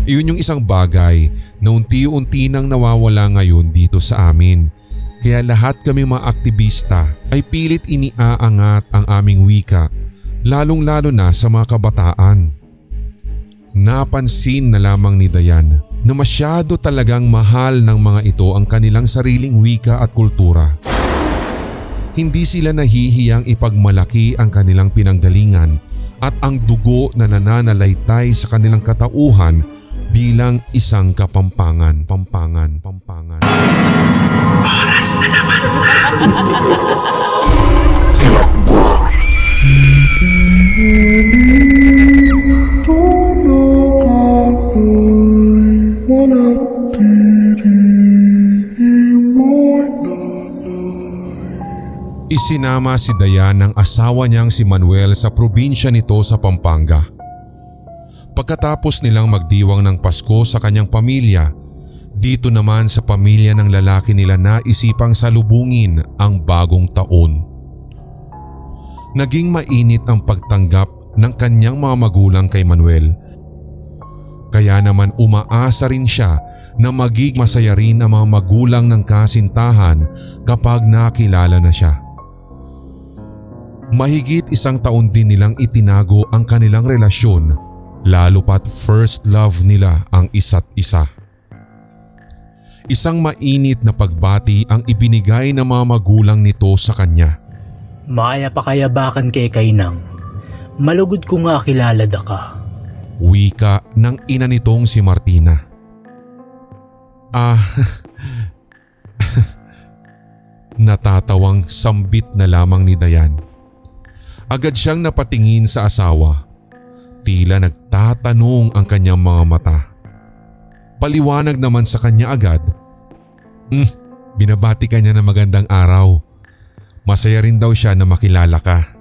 Iyon yung isang bagay na unti-unti nang nawawala ngayon dito sa amin. Kaya lahat kami mga aktivista ay pilit iniaangat ang aming wika, lalong-lalo na sa mga kabataan. Napansin na lamang ni Dayan na masyado talagang mahal ng mga ito ang kanilang sariling wika at kultura. Hindi sila nahihiyang ipagmalaki ang kanilang pinanggalingan at ang dugo na nananalaytay sa kanilang katauhan bilang isang kapampangan. Oras na naman na. Isinama si Dayan ng asawa niyang si Manuel sa probinsya nito sa Pampanga. Pagkatapos nilang magdiwang ng Pasko sa kanyang pamilya, dito naman sa pamilya ng lalaki nila naisipang salubungin ang bagong taon. Naging mainit ang pagtanggap ng kanyang mga magulang kay Manuel. Kaya naman umaasa rin siya na magiging masaya rin ang mga magulang ng kasintahan kapag nakilala na siya. Mahigit 1 taon din nilang itinago ang kanilang relasyon, lalo pat first love nila ang isa't isa. Isang mainit na pagbati ang ibinigay ng mga magulang nito sa kanya. Maya pa kayabakan kay Kainang. Malugod ko nga kilala da ka. Wika ng ina nitong si Martina. Natatawang sambit na lamang ni Dayan. Agad siyang napatingin sa asawa. Tila nagtatanong ang kanyang mga mata. Paliwanag naman sa kanya agad. Binabati ka niya na magandang araw. Masaya rin daw siya na makilala ka.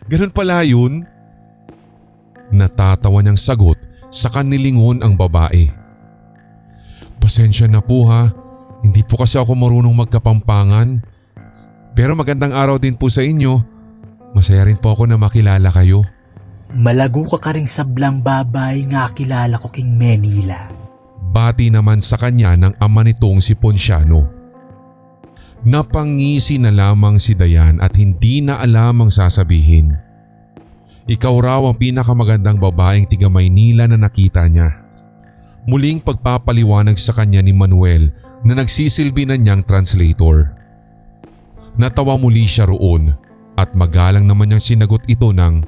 Ganun pala yun? Natatawa niyang sagot sa kanilingon ang babae. Pasensya na po ha, hindi po kasi ako marunong magkapampangan. Pero magandang araw din po sa inyo. Masaya rin po ako na makilala kayo. Malago ka ring sablang babay nga kilala ko king Manila. Bati naman sa kanya ng ama nitong si Ponciano. Napangisi na lamang si Dayan at hindi na alam ang sasabihin. Ikaw raw ang pinakamagandang babaeng tiga Maynila na nakita niya. Muling pagpapaliwanag sa kanya ni Manuel na nagsisilbi na niyang translator. Natawa muli siya roon at magalang naman niyang sinagot ito ng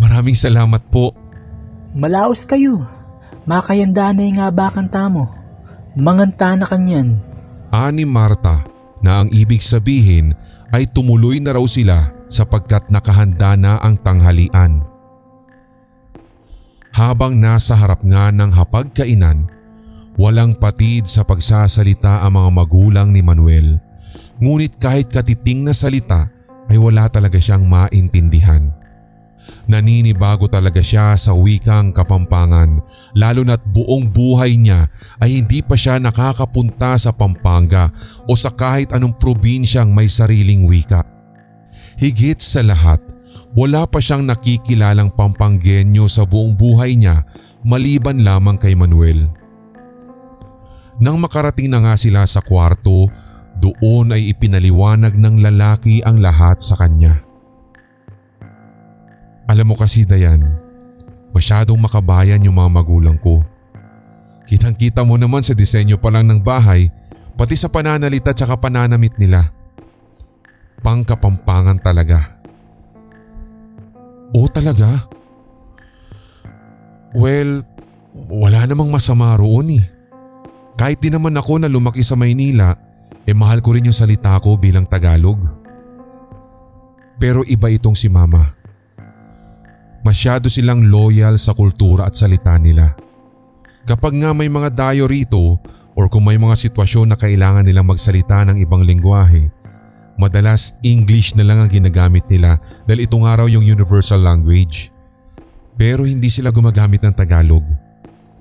maraming salamat po. Malaos kayo. Makayanda na nga ba kanta mo? Manganta na kanyan. Ani Marta na ang ibig sabihin ay tumuloy na raw sila sapagkat nakahanda na ang tanghalian. Habang nasa harap nga ng hapagkainan, walang patid sa pagsasalita ang mga magulang ni Manuel. Ngunit kahit katiting na salita ay wala talaga siyang maintindihan. Naninibago talaga siya sa wikang Kapampangan, lalo na't buong buhay niya ay hindi pa siya nakakapunta sa Pampanga o sa kahit anong probinsyang may sariling wika. Higit sa lahat, wala pa siyang nakikilalang Pampanggenyo sa buong buhay niya maliban lamang kay Manuel. Nang makarating na nga sila sa kwarto, doon ay ipinaliwanag ng lalaki ang lahat sa kanya. Alam mo kasi Dayan, masyadong makabayan yung mga magulang ko. Kitang-kita mo naman sa disenyo pa lang ng bahay, pati sa pananalita tsaka pananamit nila. Pangkapampangan talaga. Oo talaga? Well, wala namang masama roon eh. Kahit di naman ako na lumaki sa Maynila, mahal ko rin yung salita ko bilang Tagalog. Pero iba itong si Mama. Masyado silang loyal sa kultura at salita nila. Kapag nga may mga dayo rito or kung may mga sitwasyon na kailangan nilang magsalita ng ibang lengguwahe, madalas English na lang ang ginagamit nila dahil ito nga raw yung universal language. Pero hindi sila gumagamit ng Tagalog.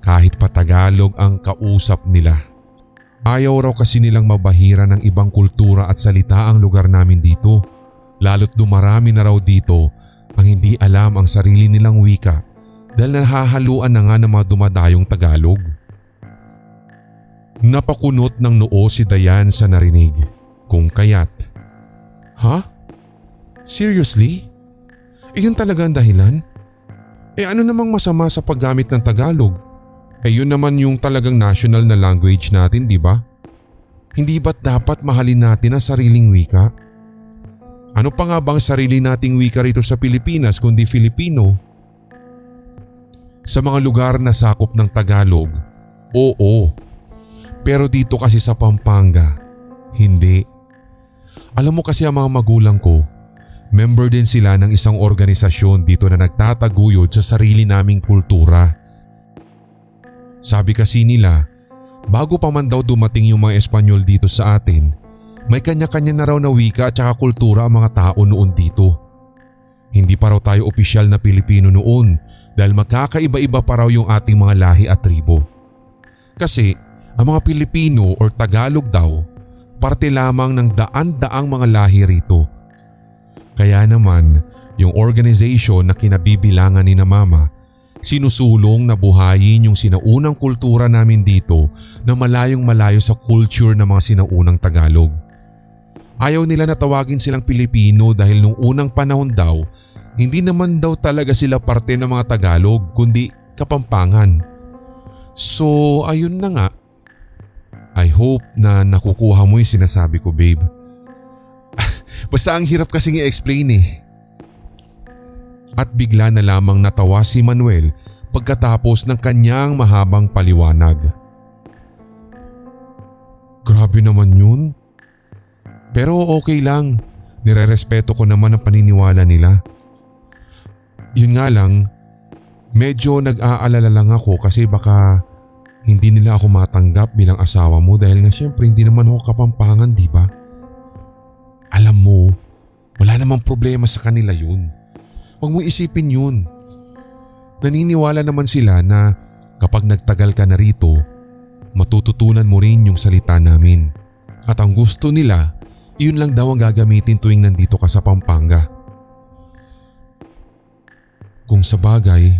Kahit pa Tagalog ang kausap nila. Ayaw raw kasi nilang mabahira ng ibang kultura at salita ang lugar namin dito. Lalo't dumarami na raw dito ang hindi alam ang sarili nilang wika dahil nahahaluan na nga ng mga dumadayong Tagalog. Napakunot ng noo si Dayan sa narinig, kung kaya't, "Ha? Seriously? Iyon talaga ang dahilan? Ano namang masama sa paggamit ng Tagalog? Yun naman yung talagang national na language natin, di ba? Hindi ba't dapat mahalin natin ang sariling wika? Ano pa nga bang sarili nating wika rito sa Pilipinas kundi Filipino?" Sa mga lugar na sakop ng Tagalog, oo. Pero dito kasi sa Pampanga, hindi. Alam mo kasi ang mga magulang ko, member din sila ng isang organisasyon dito na nagtataguyod sa sarili naming kultura. Sabi kasi nila, bago pa man daw dumating yung mga Espanyol dito sa atin, may kanya-kanya na raw na wika at saka kultura ang mga tao noon dito. Hindi pa raw tayo opisyal na Pilipino noon dahil magkakaiba-iba pa raw yung ating mga lahi at tribo. Kasi ang mga Pilipino or Tagalog daw, parte lamang ng daan-daang mga lahi rito. Kaya naman, yung organization na kinabibilangan ni na Mama, sinusulong na buhayin yung sinaunang kultura namin dito na malayong malayo sa culture ng mga sinaunang Tagalog. Ayaw nila na tawagin silang Pilipino dahil nung unang panahon daw, hindi naman daw talaga sila parte ng mga Tagalog kundi Kapampangan. So ayun na nga. I hope na nakukuha mo yung sinasabi ko, babe. Basta ang hirap kasing i-explain eh. At bigla na lamang natawa si Manuel pagkatapos ng kanyang mahabang paliwanag. Grabe naman yun. Pero okay lang, nirerespeto ko naman ang paniniwala nila. Yun nga lang, medyo nag-aalala lang ako kasi baka hindi nila ako matanggap bilang asawa mo dahil nga syempre hindi naman ako Kapampangan, di ba? Alam mo, wala namang problema sa kanila yun. Huwag mo isipin yun. Naniniwala naman sila na kapag nagtagal ka na rito, matututunan mo rin yung salita namin. At ang gusto nila, iyon lang daw ang gagamitin tuwing nandito ka sa Pampanga. Kung sa bagay,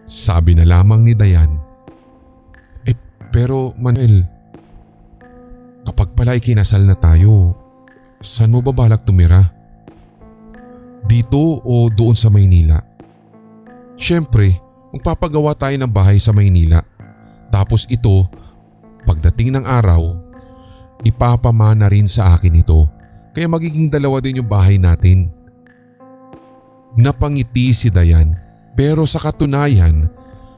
sabi na lamang ni Dayan, pero Manuel, kapag pala ikinasal na tayo, saan mo ba balak tumira? Dito o doon sa Maynila? Siyempre, magpapagawa tayo ng bahay sa Maynila. Tapos ito, pagdating ng araw, ipapamana rin sa akin ito. Kaya magiging dalawa din yung bahay natin. Napangiti si Dayan, pero sa katunayan,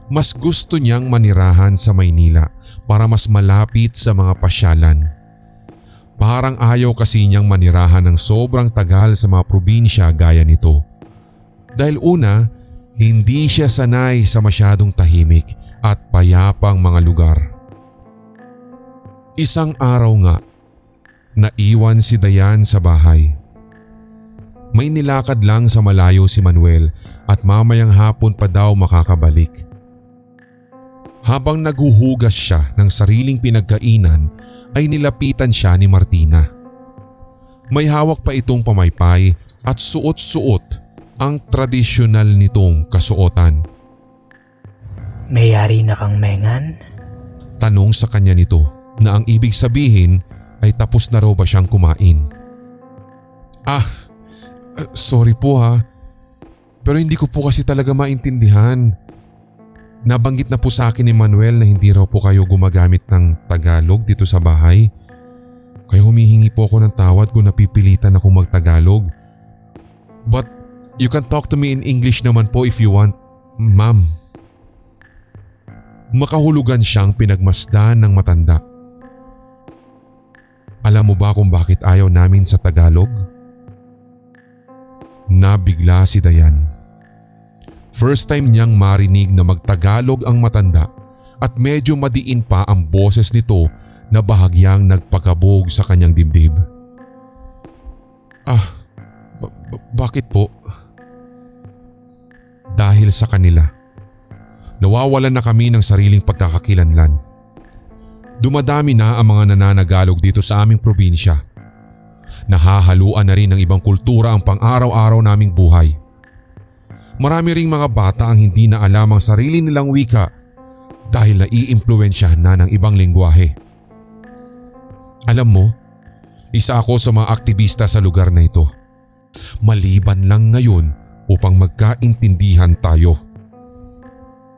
mas gusto niyang manirahan sa Maynila para mas malapit sa mga pasyalan. Parang ayaw kasi niyang manirahan ng sobrang tagal sa mga probinsya gaya nito. Dahil una, hindi siya sanay sa masyadong tahimik at payapang mga lugar. Isang araw nga, naiwan si Dayan sa bahay. May nilakad lang sa malayo si Manuel at mamayang hapon pa daw makakabalik. Habang naghuhugas siya ng sariling pinagkainan ay nilapitan siya ni Martina. May hawak pa itong pamaypay at suot-suot ang tradisyonal nitong kasuotan. Mayari na kang mengan? Tanong sa kanya nito na ang ibig sabihin ay tapos na raw ba siyang kumain. Sorry po ha. Pero hindi ko po kasi talaga maintindihan. Nabanggit na po sa akin ni Manuel na hindi raw po kayo gumagamit ng Tagalog dito sa bahay. Kaya humihingi po ako ng tawad kung napipilitan akong mag-Tagalog. But you can talk to me in English naman po if you want, ma'am. Makahulugan siyang pinagmasdan ng matanda. Alam mo ba kung bakit ayaw namin sa Tagalog? Nabigla si Dayan. First time niyang marinig na magtagalog ang matanda at medyo madiin pa ang boses nito na bahagyang nagpakabog sa kanyang dibdib. Bakit po? Dahil sa kanila. Nawawalan na kami ng sariling pagkakakilanlan. Dumadami na ang mga nananagalog dito sa aming probinsya. Nahahaluan na rin ng ibang kultura ang pang-araw-araw naming buhay. marami ring mga bata ang hindi na alam ang sarili nilang wika dahil naiimpluwensyahan na ng ibang lengguwahe. Alam mo, isa ako sa mga aktivista sa lugar na ito. Maliban lang ngayon upang magkaintindihan tayo.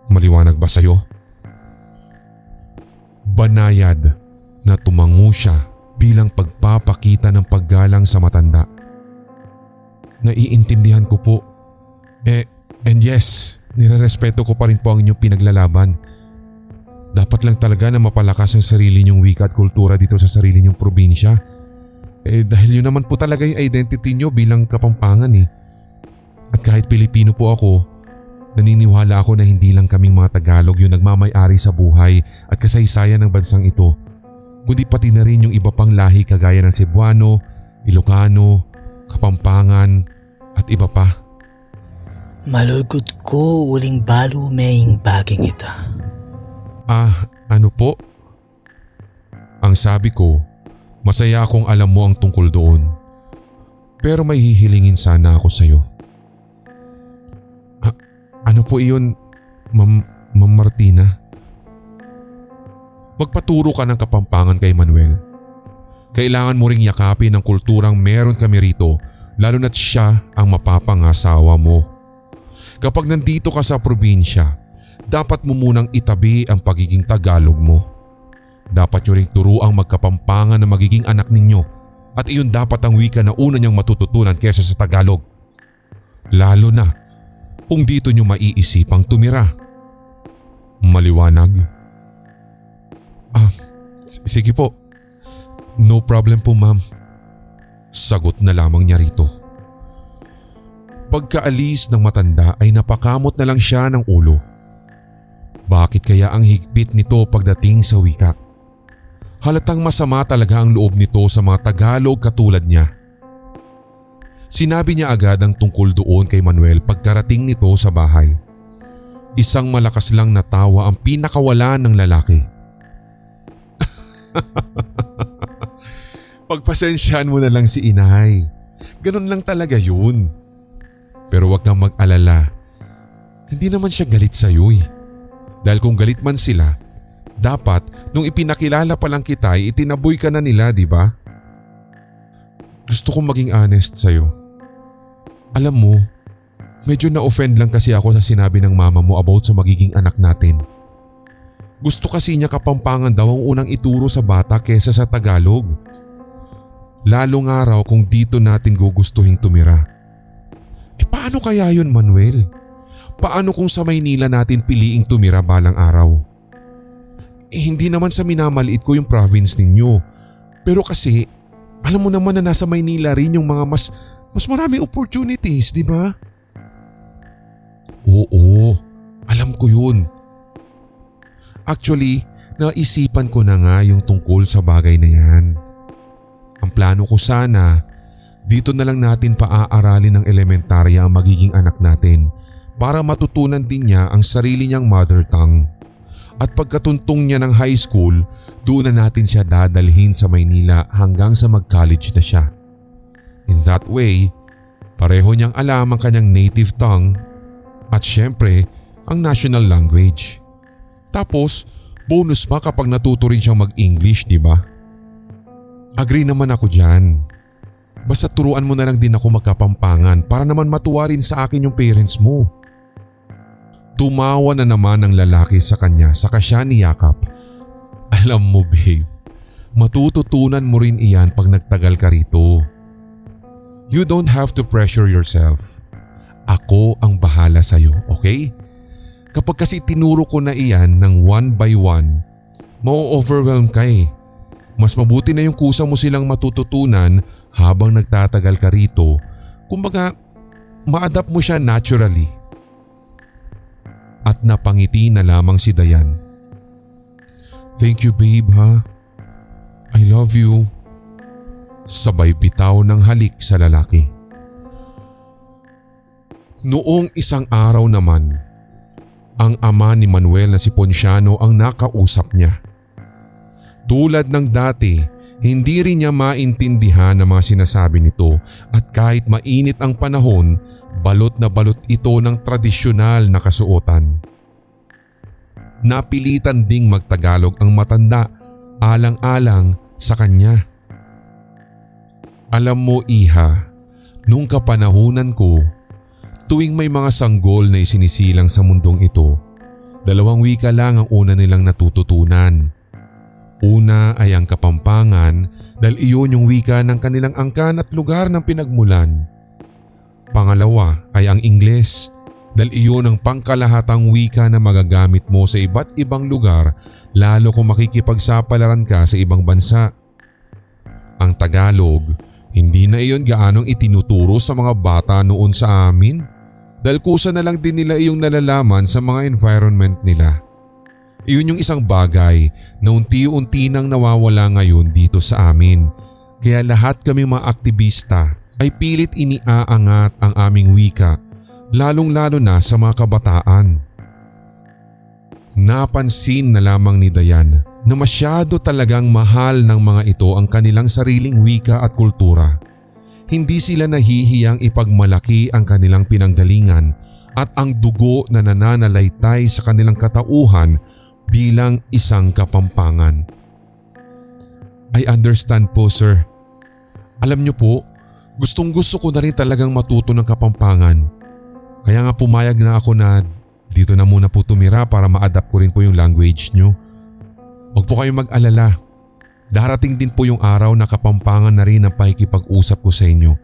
Maliwanag ba sa'yo? Banayad na tumango siya bilang pagpapakita ng paggalang sa matanda. Naiintindihan ko po. And yes, nirerespeto ko pa rin po ang inyong pinaglalaban. Dapat lang talaga na mapalakas ang sarili niyong wika at kultura dito sa sarili niyong probinsya. Dahil yun naman po talaga yung identity niyo bilang Kapampangan eh. At kahit Pilipino po ako, naniniwala ako na hindi lang kaming mga Tagalog yung nagmamay-ari sa buhay at kasaysayan ng bansang ito, kundi pati na rin yung iba pang lahi kagaya ng Cebuano, Ilocano, Kapampangan at iba pa. Malugod ko uling balo maying baging ita. Ano po? Ang sabi ko, masaya akong alam mo ang tungkol doon. Pero may hihilingin sana ako sa'yo. Ano po iyon, Ma'am Martina? Magpaturo ka ng Kapampangan kay Manuel. Kailangan mo ring yakapin ang kulturang meron kami rito, lalo na't siya ang mapapangasawa mo. Kapag nandito ka sa probinsya, dapat mo munang itabi ang pagiging Tagalog mo. Dapat nyo ring turuang magkapampangan na magiging anak ninyo at iyon dapat ang wika na una niyang matututunan kesa sa Tagalog. Lalo na kung dito nyo maiisipang tumira. Maliwanag? Sige po. No problem po ma'am. Sagot na lamang niya rito. Pagkaalis ng matanda ay napakamot na lang siya ng ulo. Bakit kaya ang higpit nito pagdating sa wika? Halatang masama talaga ang loob nito sa mga Tagalog katulad niya. Sinabi niya agad ang tungkol doon kay Manuel pagkarating nito sa bahay. Isang malakas lang na tawa ang pinakawalan ng lalaki. Pagpasensyaan mo na lang si inay. Ganun lang talaga yun. Pero wag kang mag-alala. Hindi naman siya galit sa'yo eh. Dahil kung galit man sila, dapat nung ipinakilala pa lang kita ay itinaboy ka na nila, di ba? Gusto kong maging honest sa'yo. Alam mo, medyo na-offend lang kasi ako sa sinabi ng mama mo about sa magiging anak natin. Gusto kasi niya Kapampangan daw ang unang ituro sa bata kesa sa Tagalog. Lalo nga raw kung dito natin gugustuhin tumira. Paano kaya yun, Manuel? Paano kung sa Maynila natin piliing tumira balang araw? Hindi naman sa minamaliit ko yung province ninyo. Pero kasi, alam mo naman na nasa Maynila rin yung mga mas maraming opportunities, di ba? Oo, alam ko yun. Actually, naisipan ko na nga yung tungkol sa bagay na yan. Ang plano ko sana, dito na lang natin paaaralin ng elementarya ang magiging anak natin para matutunan din niya ang sarili niyang mother tongue. At pagkatuntong niya ng high school, doon na natin siya dadalhin sa Maynila hanggang sa mag-college na siya. In that way, pareho niyang alam ang kanyang native tongue at syempre ang national language. Tapos, bonus pa kapag natuto rin siyang mag-English, di ba? Agree naman ako dyan. Basta turuan mo na lang din ako magkapampangan para naman matuwa rin sa akin yung parents mo. Tumawa na naman ang lalaki sa kanya saka siya niyakap. Alam mo babe, matututunan mo rin iyan pag nagtagal ka rito. You don't have to pressure yourself. Ako ang bahala sa'yo, okay? Kapag kasi tinuro ko na iyan ng one by one, ma-overwhelm ka eh. Mas mabuti na yung kusa mo silang matututunan habang nagtatagal ka rito. Kumbaga, ma-adapt mo siya naturally. At napangiti na lamang si Dayan. Thank you babe ha. I love you. Sabay bitaw ng halik sa lalaki. Noong isang araw naman, ang ama ni Manuel na si Ponciano ang nakausap niya. Tulad ng dati, hindi rin niya maintindihan ang mga sinasabi nito at kahit mainit ang panahon, Balot na balot ito ng tradisyonal na kasuotan. Napilitan ding magtagalog ang matanda alang-alang sa kanya. Alam mo iha, nung kapanahunan ko, tuwing may mga sanggol na isinisilang sa mundong ito, 2 wika lang ang una nilang natututunan. Una ay ang Kapampangan dahil iyon yung wika ng kanilang angkan at lugar ng pinagmulan. Pangalawa ay ang Ingles dahil iyon ang pangkalahatang wika na magagamit mo sa iba't ibang lugar lalo kung makikipagsapalaran ka sa ibang bansa. Ang Tagalog, hindi na iyon gaanong itinuturo sa mga bata noon sa amin dahil kusa na lang din nila iyong nalalaman sa mga environment nila. Iyon yung isang bagay na unti-unti nang nawawala ngayon dito sa amin. Kaya lahat kami mga aktivista ay pilit iniaangat ang aming wika, lalong-lalo na sa mga kabataan. Napansin na lamang ni Dayan na masyado talagang mahal ng mga ito ang kanilang sariling wika at kultura. Hindi sila nahihiyang ipagmalaki ang kanilang pinanggalingan at ang dugo na nananalaytay sa kanilang katauhan bilang isang Kapampangan. I understand po sir. Alam niyo po, gustong-gusto ko na rin talagang matuto ng Kapampangan. Kaya nga pumayag na ako na dito na muna po tumira para ma-adapt ko rin po yung language niyo. Huwag po kayong mag-alala. Darating din po yung araw na Kapampangan na rin ang pakikipag-usap ko sa inyo.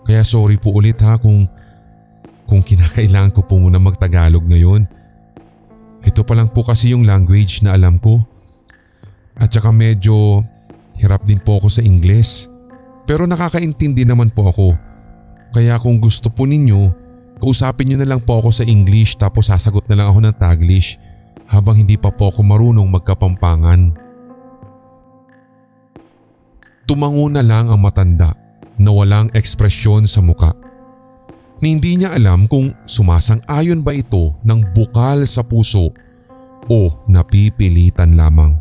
Kaya sorry po ulit ha kung kinakailangan ko po muna mag-Tagalog ngayon. Ito pa lang po kasi yung language na alam ko. At saka medyo hirap din po ako sa Ingles. Pero nakakaintindi naman po ako. Kaya kung gusto po ninyo, kausapin nyo na lang po ako sa English tapos sasagot na lang ako ng Taglish habang hindi pa po ako marunong magkapampangan. Tumango na lang ang matanda na walang ekspresyon sa muka. Ni hindi niya alam kung sumasang-ayon ba ito ng bukal sa puso o napipilitan lamang.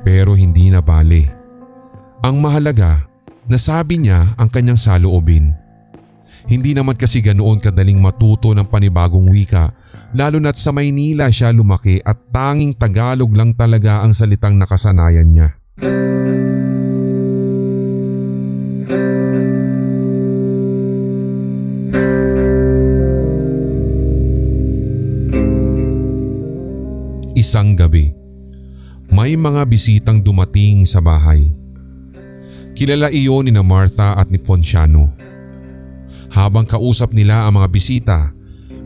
Pero hindi na bale. Ang mahalaga, nasabi niya ang kanyang saloobin. Hindi naman kasi ganoon kadaling matuto ng panibagong wika lalo na't sa Maynila siya lumaki at tanging Tagalog lang talaga ang salitang nakasanayan niya. Isang gabi, may mga bisitang dumating sa bahay. Kilala iyon ni Martha at ni Ponciano. Habang kausap nila ang mga bisita,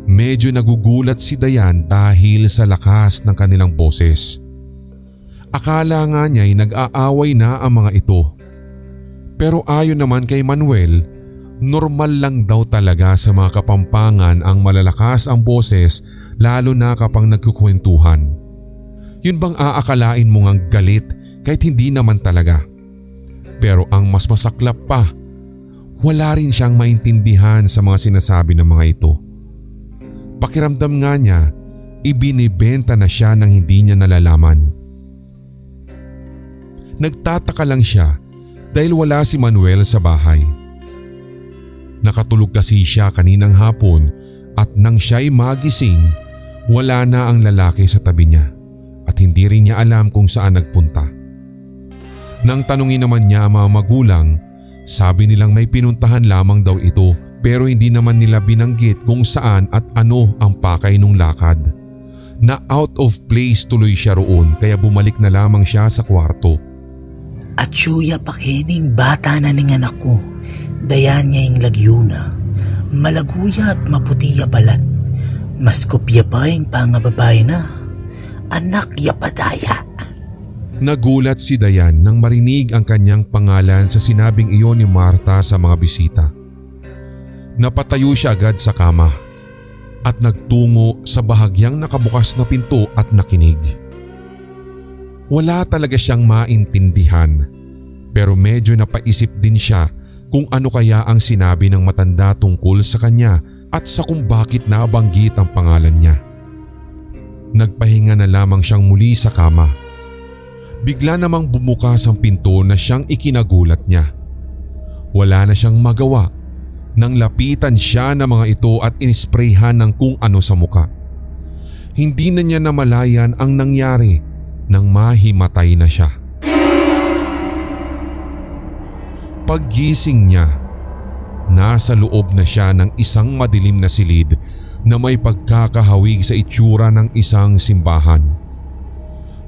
medyo nagugulat si Dayan dahil sa lakas ng kanilang boses. Akala nga niya ay nag-aaway na ang mga ito. Pero ayon naman kay Manuel, normal lang daw talaga sa mga Kapampangan ang malalakas ang boses lalo na kapag nagkukwentuhan. Yun bang aakalain mo ngang galit kahit hindi naman talaga? Pero ang mas masaklap pa, wala rin siyang maintindihan sa mga sinasabi ng mga ito. Pakiramdam nga niya, ibinibenta na siya ng hindi niya nalalaman. Nagtataka lang siya dahil wala si Manuel sa bahay. Nakatulog kasi siya kaninang hapon at nang siya'y magising, wala na ang lalaki sa tabi niya. At hindi rin niya alam kung saan nagpunta. Nang tanungin naman niya ang mga magulang, sabi nilang may pinuntahan lamang daw ito pero hindi naman nila binanggit kung saan at ano ang pakay nung lakad. Na out of place tuloy siya roon kaya bumalik na lamang siya sa kwarto. At syuya pakining bata na ning anak ko, dayan niya yung lagyuna. Malaguya at maputiya balat. Mas kopya pa yung pangababae na. Anak yapadaya. Nagulat si Dayan nang marinig ang kanyang pangalan sa sinabing iyon ni Martha sa mga bisita. Napatayo siya agad sa kama at nagtungo sa bahagyang nakabukas na pinto at nakinig. Wala talaga siyang maintindihan pero medyo napaisip din siya kung ano kaya ang sinabi ng matanda tungkol sa kanya at sa kung bakit nabanggit ang pangalan niya. Nagpahinga na lamang siyang muli sa kama. Bigla namang bumukas ang pinto na siyang ikinagulat niya. Wala na siyang magawa nang lapitan siya ng mga ito at inisprayhan ng kung ano sa muka. Hindi na niya namalayan ang nangyari nang mahimatay na siya. Paggising niya, nasa loob na siya ng isang madilim na silid na may pagkakahawig sa itsura ng isang simbahan.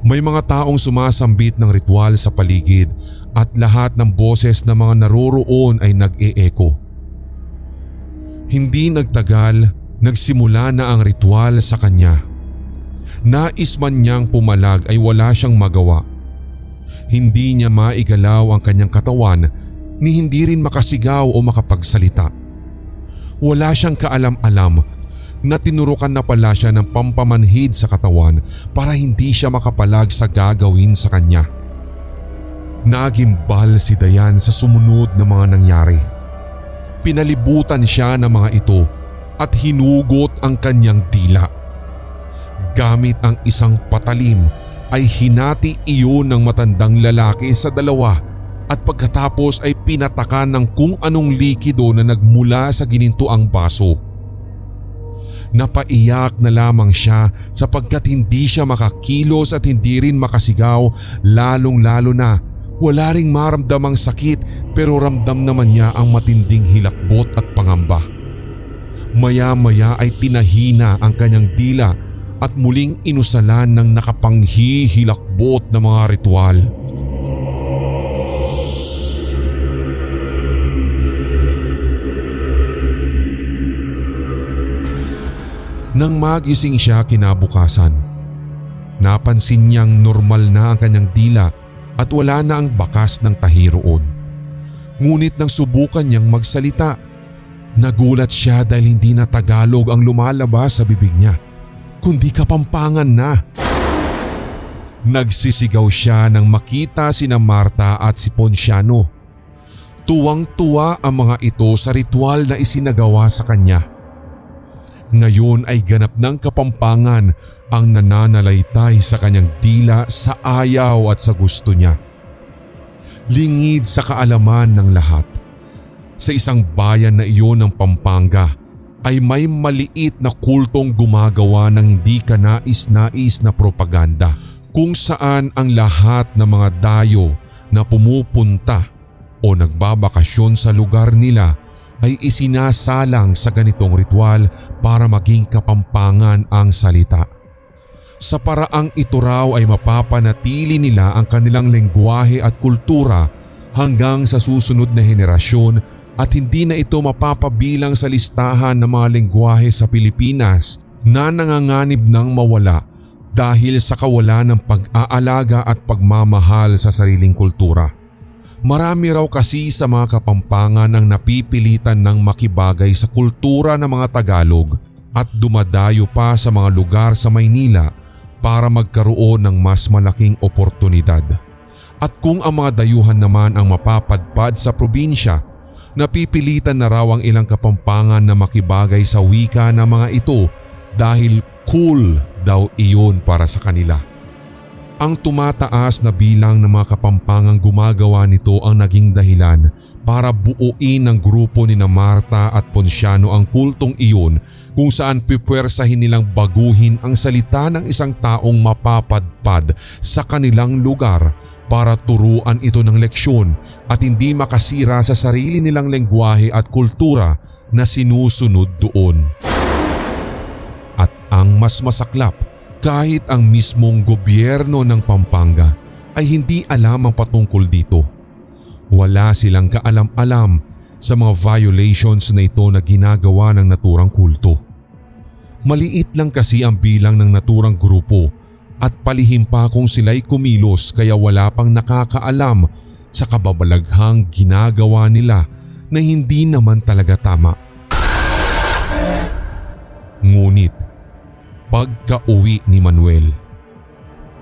May mga taong sumasambit ng ritual sa paligid at lahat ng boses ng mga naroroon ay nag-e-echo. Hindi nagtagal, nagsimula na ang ritual sa kanya. Nais man niyang pumalag ay wala siyang magawa. Hindi niya maigalaw ang kanyang katawan ni hindi rin makasigaw o makapagsalita. Wala siyang kaalam-alam na tinurukan na pala siya ng pampamanhid sa katawan para hindi siya makapalag sa gagawin sa kanya. Nagimbal si Dayan sa sumunod na mga nangyari. Pinalibutan siya ng mga ito at hinugot ang kanyang dila. Gamit ang isang patalim ay hinati iyon ng matandang lalaki sa dalawa at pagkatapos ay pinatakan ng kung anong likido na nagmula sa ginintuang baso. Napaiyak na lamang siya sapagkat hindi siya makakilos at hindi rin makasigaw, lalong-lalo na wala ring maramdamang sakit pero ramdam naman niya ang matinding hilakbot at pangamba. Maya-maya ay tinahina ang kanyang dila at muling inusalan ng nakapanghihilakbot na mga ritual. Nang magising siya kinabukasan, napansin niyang normal na ang kanyang dila at wala na ang bakas ng tahi roon. Ngunit nang subukan niyang magsalita, nagulat siya dahil hindi na Tagalog ang lumalabas sa bibig niya, kundi Kapampangan na. Nagsisigaw siya nang makita sina Marta at si Ponciano. Tuwang-tuwa ang mga ito sa ritual na isinagawa sa kanya. Ngayon ay ganap ng Kapampangan ang nananalaytay sa kanyang dila sa ayaw at sa gusto niya. Lingid sa kaalaman ng lahat, sa isang bayan na iyon ng Pampanga ay may maliit na kultong gumagawa ng hindi kanais-nais na propaganda kung saan ang lahat ng mga dayo na pumupunta o nagbabakasyon sa lugar nila ay isinasalang sa ganitong ritual para maging kapampangan ang salita. Sa paraang ito raw ay mapapanatili nila ang kanilang lengguwahe at kultura hanggang sa susunod na henerasyon at hindi na ito mapapabilang sa listahan ng mga lengguwahe sa Pilipinas na nanganganib ng mawala dahil sa kawalan ng pag-aalaga at pagmamahal sa sariling kultura. Marami raw kasi sa mga Kapampangan ang napipilitan ng makibagay sa kultura ng mga Tagalog at dumadayo pa sa mga lugar sa Maynila para magkaroon ng mas malaking oportunidad. At kung ang mga dayuhan naman ang mapapadpad sa probinsya, napipilitan na raw ang ilang Kapampangan na makibagay sa wika ng mga ito dahil cool daw iyon para sa kanila. Ang tumataas na bilang ng mga Kapampangang gumagawa nito ang naging dahilan para buuin ng grupo ni Marta at Ponciano ang kultong iyon kung saan pipwersahin nilang baguhin ang salita ng isang taong mapapadpad sa kanilang lugar para turuan ito ng leksyon at hindi makasira sa sarili nilang lengguwahe at kultura na sinusunod doon. At ang mas masaklap, kahit ang mismong gobyerno ng Pampanga ay hindi alam ang patungkol dito. Wala silang kaalam-alam sa mga violations na ito na ginagawa ng naturang kulto. Maliit lang kasi ang bilang ng naturang grupo at palihim pa kung sila'y kumilos kaya wala pang nakakaalam sa kababalaghang ginagawa nila na hindi naman talaga tama. Ngunit pagka-uwi ni Manuel,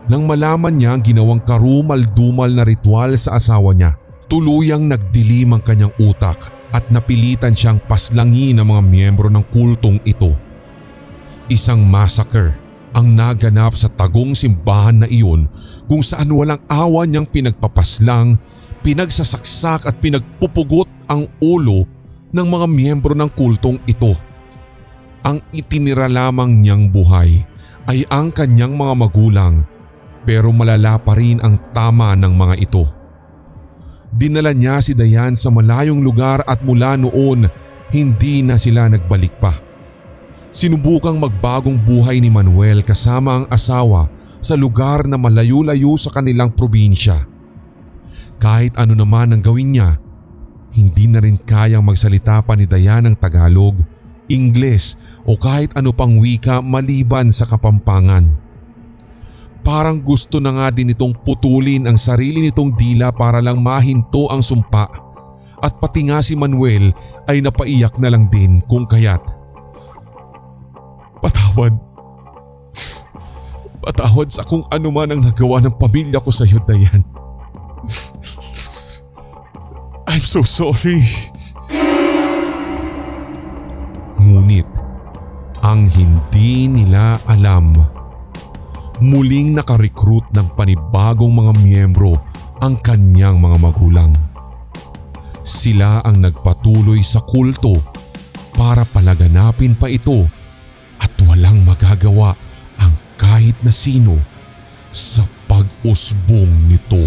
nang malaman niya ang ginawang karumal-dumal na ritual sa asawa niya, tuluyang nagdilim ang kanyang utak at napilitan siyang paslangin ang mga miyembro ng kultong ito. Isang massacre ang naganap sa tagong simbahan na iyon kung saan walang awa niyang pinagpapaslang, pinagsasaksak at pinagpupugot ang ulo ng mga miyembro ng kultong ito. Ang itinira lamang niyang buhay ay ang kanyang mga magulang, pero malala pa rin ang tama ng mga ito. Dinala niya si Dayan sa malayong lugar at mula noon hindi na sila nagbalik pa. Sinubukang magbagong buhay ni Manuel kasama ang asawa sa lugar na malayo-layo sa kanilang probinsya. Kahit ano naman ang gawin niya, hindi na rin kayang magsalita pa ni Dayan ng Tagalog, Ingles o kahit ano pang wika maliban sa Kapampangan. Parang gusto na nga din itong putulin ang sarili nitong dila para lang mahinto ang sumpa, at pati nga si Manuel ay napaiyak na lang din kung kaya't. Patawad sa kung ano man ang nagawa ng pamilya ko sa iyo, Dayan. I'm so sorry. Ngunit ang hindi nila alam, muling nakarecruit ng panibagong mga miyembro ang kanyang mga magulang. Sila ang nagpatuloy sa kulto para palaganapin pa ito at walang magagawa ang kahit na sino sa pag-usbong nito.